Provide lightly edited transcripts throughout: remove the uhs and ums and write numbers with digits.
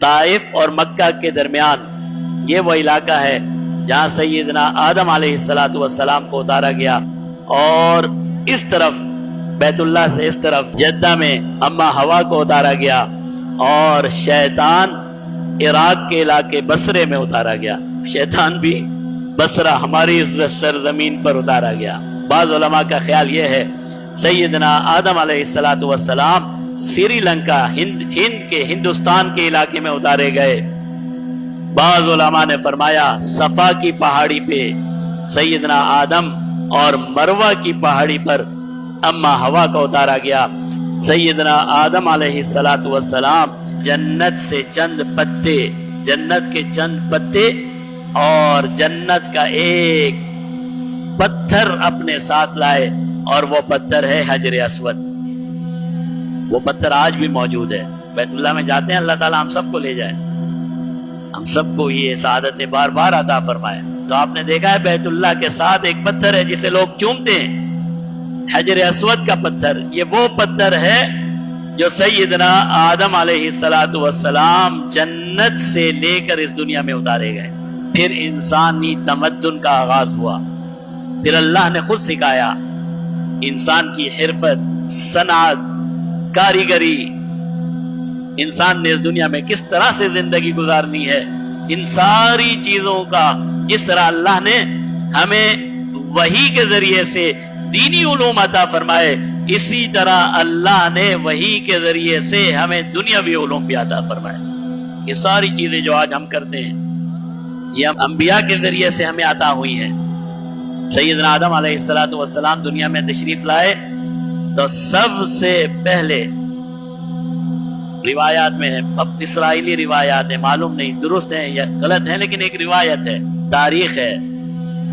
طائف اور مکہ کے درمیان یہ وہ علاقہ ہے جہاں سیدنا آدم علیہ السلام کو اتارا گیا، اور اس طرف بیت اللہ سے اس طرف جدہ میں اما ہوا کو اتارا گیا، اور شیطان عراق کے علاقے بصرے میں اتارا گیا۔ شیطان بھی بصرہ ہماری اس سرزمین پر اتارا گیا۔ بعض علماء کا خیال یہ ہے سیدنا آدم علیہ السلام سری لنکا ہند کے ہندوستان کے علاقے میں اتارے گئے۔ بعض علماء نے فرمایا صفا کی پہاڑی پہ سیدنا آدم اور مروہ کی پہاڑی پر اما ہوا کا اتارا گیا۔ سیدنا آدم علیہ السلام جنت سے چند پتے، جنت کے چند پتے اور جنت کا ایک پتھر اپنے ساتھ لائے، اور وہ پتھر ہے حجر اسود۔ وہ پتھر آج بھی موجود ہے۔ بیت اللہ میں جاتے ہیں، اللہ تعالیٰ ہم سب کو لے جائے، ہم سب کو یہ سعادت بار بار عطا فرمائے۔ تو آپ نے دیکھا ہے بیت اللہ کے ساتھ ایک پتھر ہے جسے لوگ چومتے ہیں، حجر اسود کا پتھر۔ یہ وہ پتھر ہے جو سیدنا آدم علیہ السلام جنت سے لے کر اس دنیا میں اتارے گئے۔ پھر انسانی تمدن کا آغاز ہوا، پھر اللہ نے خود سکھایا انسان کی حرفت، صنعت، کاریگری، انسان نے اس دنیا میں کس طرح سے زندگی گزارنی ہے، ان ساری چیزوں کا جس طرح اللہ نے ہمیں وحی کے ذریعے سے دینی علوم عطا فرمائے، اسی طرح اللہ نے وحی کے ذریعے سے ہمیں دنیاوی علوم بھی عطا فرمائے۔ یہ ساری چیزیں جو آج ہم کرتے ہیں یہ انبیاء کے ذریعے سے ہمیں عطا ہوئی ہیں۔ سیدنا آدم علیہ السلام دنیا میں تشریف لائے تو سب سے پہلے روایات میں ہے، اب اسرائیلی روایات ہیں، معلوم نہیں درست ہیں یا غلط ہیں، لیکن ایک روایت ہے، تاریخ ہے،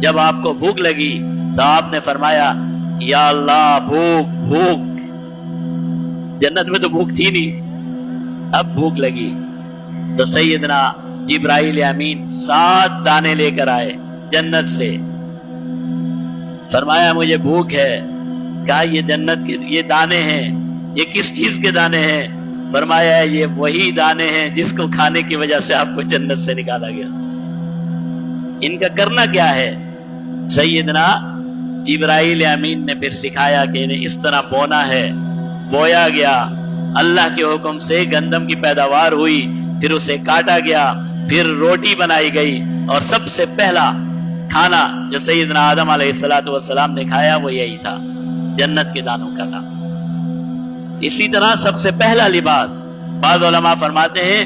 جب آپ کو بھوک لگی تو آپ نے فرمایا یا اللہ بھوک بھوک، جنت میں تو بھوک تھی نہیں، اب بھوک لگی تو سیدنا جبرائیل امین 7 دانے لے کر آئے جنت سے، فرمایا مجھے بھوک ہے۔ کہا یہ جنت کے یہ دانے ہیں، یہ کس چیز کے دانے ہیں؟ فرمایا یہ وہی دانے ہیں جس کو کھانے کی وجہ سے آپ کو جنت سے نکالا گیا۔ ان کا کرنا کیا ہے؟ سیدنا جبرائیل امین نے پھر سکھایا کہ انہیں اس طرح بونا ہے، بویا گیا، اللہ کے حکم سے گندم کی پیداوار ہوئی، پھر اسے کاٹا گیا، پھر روٹی بنائی گئی، اور سب سے پہلا کھانا جو سیدنا آدم علیہ السلام نے کھایا وہ یہی تھا، جنت کے دانوں کا تھا۔ اسی طرح سب سے پہلا لباس، بعض علماء فرماتے ہیں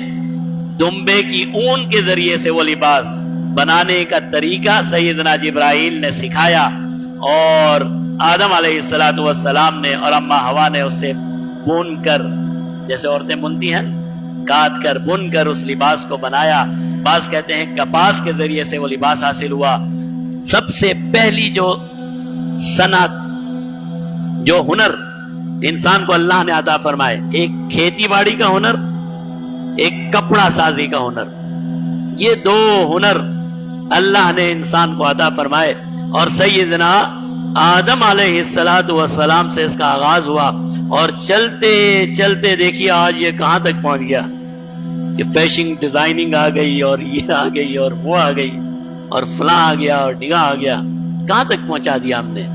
دمبے کی اون کے ذریعے سے وہ لباس بنانے کا طریقہ سیدنا جبرائیل نے سکھایا، اور آدم علیہ السلام نے اور اما ہوا نے اسے بن کر، جیسے عورتیں بنتی ہیں، کاٹ کر بن کر اس لباس کو بنایا۔ بعض کہتے ہیں کپاس کے ذریعے سے وہ لباس حاصل ہوا۔ سب سے پہلی جو صنعت، جو ہنر انسان کو اللہ نے عطا فرمائے، ایک کھیتی باڑی کا ہنر، ایک کپڑا سازی کا ہنر، یہ 2 ہنر اللہ نے انسان کو عطا فرمائے، اور سیدنا آدم علیہ السلام سے اس کا آغاز ہوا، اور چلتے چلتے دیکھیے آج یہ کہاں تک پہنچ گیا کہ فیشن ڈیزائننگ آ گئی، اور یہ آ گئی، اور وہ آ گئی، اور فلاں آ گیا، اور ڈگا آ گیا، کہاں تک پہنچا دیا ہم نے۔